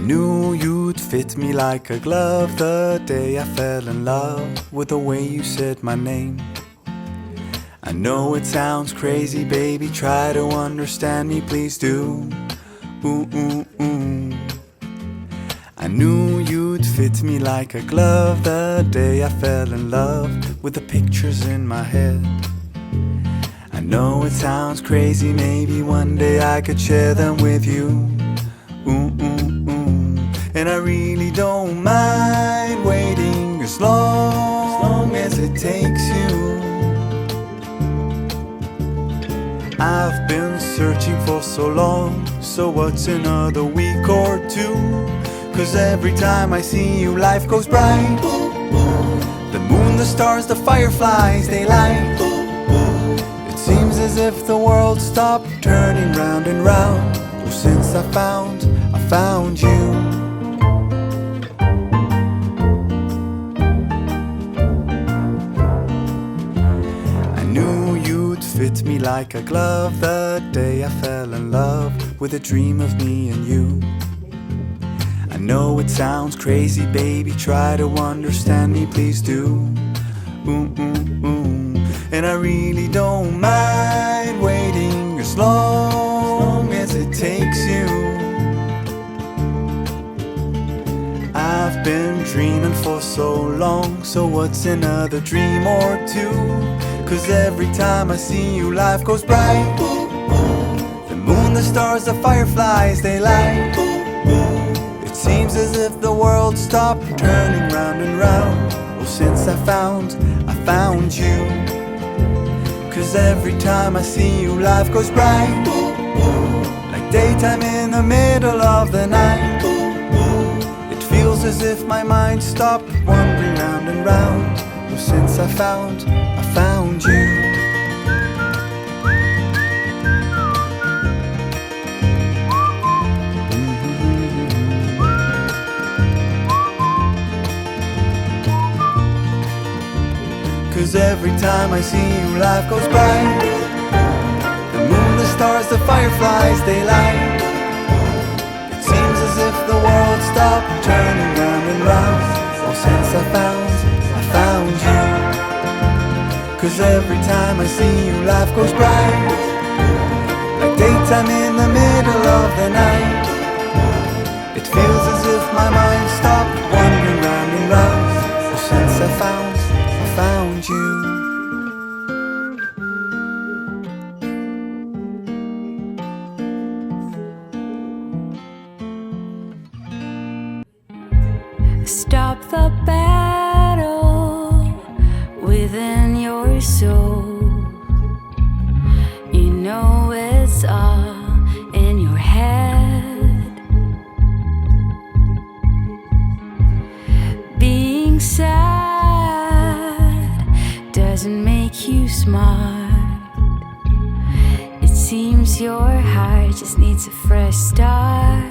knew you'd fit me like a glove the day I fell in love with the way you said my name. I know it sounds crazy, baby, try to understand me, please do. Ooh, ooh, ooh. I knew you'd fit me like a glove the day I fell in love with the pictures in my head. I know it sounds crazy, maybe one day I could share them with you. Ooh, ooh, ooh. And I really don't mind waiting as long as it takes you. I've been searching for so long, so what's another week or two? 'Cause every time I see you, life goes bright. The moon, the stars, the fireflies, they light. It seems as if the world stopped turning round and round. Oh, since I found you. I knew you'd fit me like a glove the day I fell in love with a dream of me and you. I know it sounds crazy, baby, try to understand me, please do. Ooh, ooh, ooh. And I really don't mind waiting as long as it takes you. I've been dreaming for so long, so what's another dream or two? 'Cause every time I see you, life goes bright. The moon, the stars, the fireflies, they light. It seems as if the world stopped turning round and round. Well, since I found you. 'Cause every time I see you, life goes bright. Like daytime in the middle of the night. It feels as if my mind stopped wandering round and round. Well, since I found you. 'Cause every time I see you, life goes bright. The moon, the stars, the fireflies, they light. It seems as if the world stopped turning round and round. Oh, since I found you. 'Cause every time I see you, life goes bright. Like daytime in the middle of the night. It feels as if my mind stopped wandering round and round. Oh, since I found you. Stop the battle within your soul. You know it's all in your head. Being sad doesn't make you smart. It seems your heart just needs a fresh start.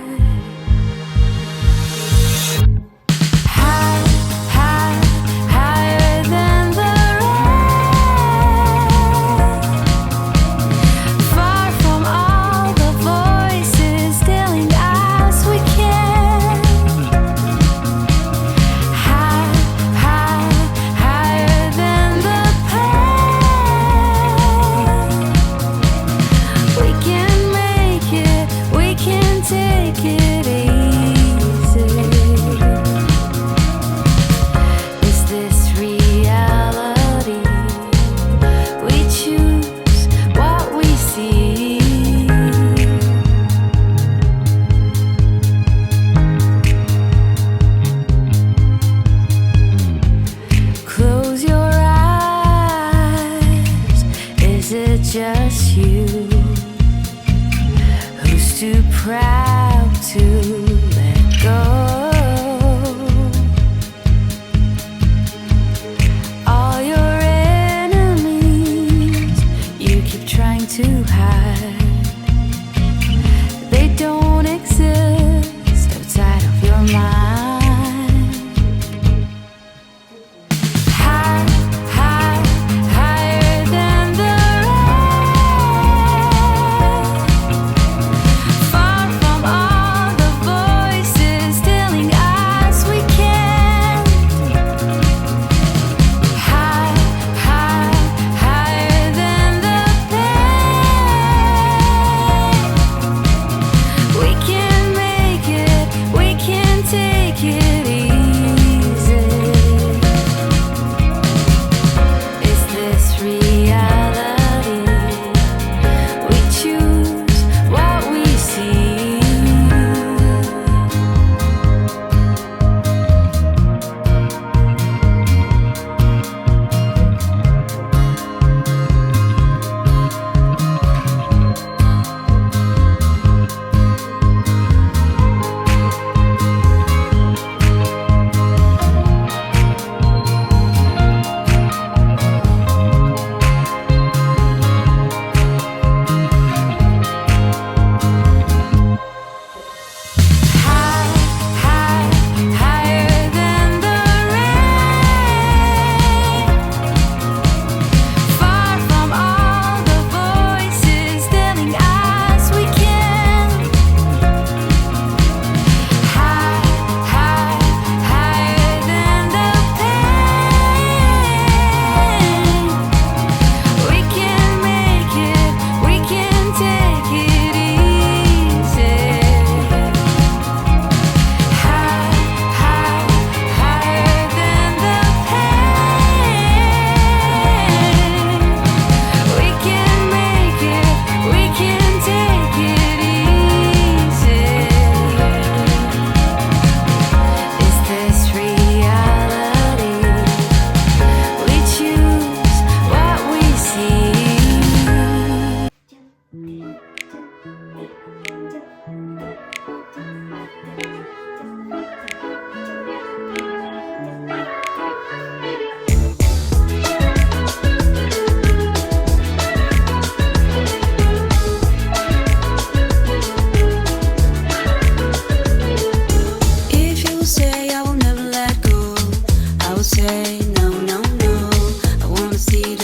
Higher than the rain, far from all the voices telling us we can't. Higher than the pain. We can make it, we can take it.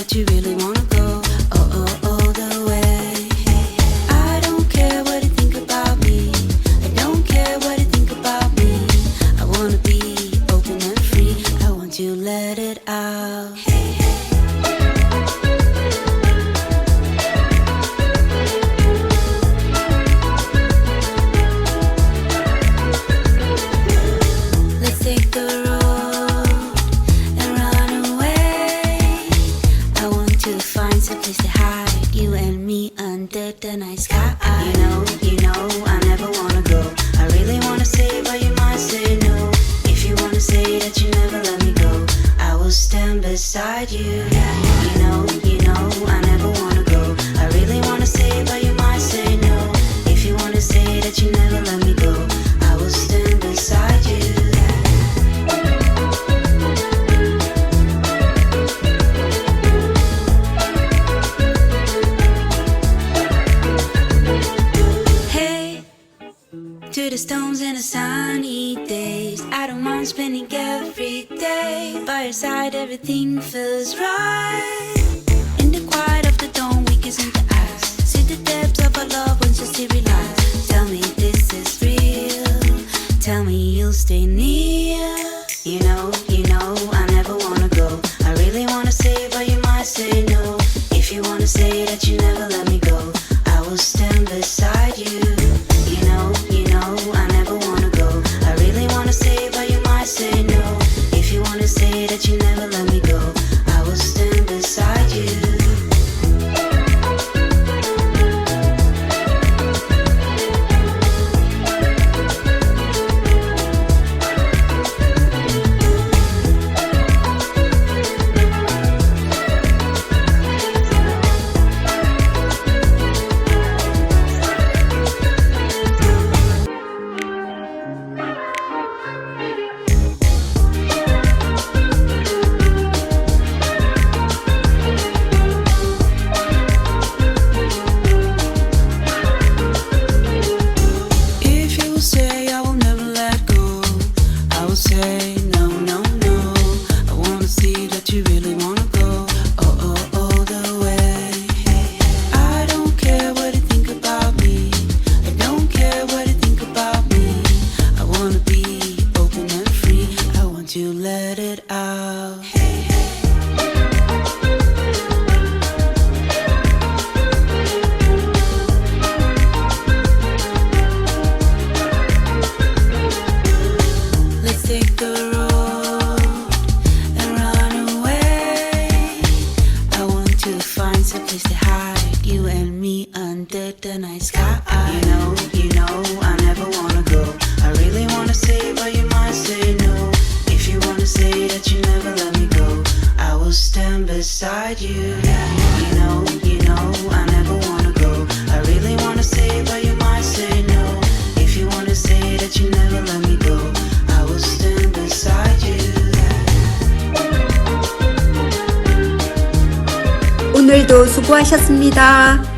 that you really wanna go all the way. I don't care what you think about me. I don't care what you think about me. I wanna be open and free. I want you to let it out. Let's take the road and run away. I want to find some place to hide, you and me under the night sky. You know, I never wanna go. I really wanna say, but you might say no. If you wanna say that you never let me go, I will stand beside you. You know, I never wanna go. I really wanna say, but you might say no. If you wanna say that you never let me go, I will stand beside you. Hey, to the stones and the sunny days, I don't mind spending every day by your side. Everything feels right. In the quiet of the dawn, we kiss in the eyes. See the depths of our love once you see realize. Tell me this is real. Tell me you'll stay near. You know, I never wanna go. I really wanna say, but you might say no. If you wanna say that you never let me go, I will stand beside you. You know, I never wanna go. I really wanna say, but you might say no. If you wanna say that you never let me go, I will stand beside you. If you say I will never let go, I will say no, no, no. I wanna see that you really wanna go all the way. I don't care what you think about me. I don't care what you think about me. I wanna be open and free. I want you to let it out. Let's take the road and run away. I want to find some place to hide, you and me under the night sky. You know, I never wanna go. I really wanna say, but you might say no. If you wanna say that you never let me go, I will stand beside you. You know, I never wanna go. I really wanna say, but you might say no. If you wanna say that you never let me go, I will stand beside you. 오늘도 수고하셨습니다.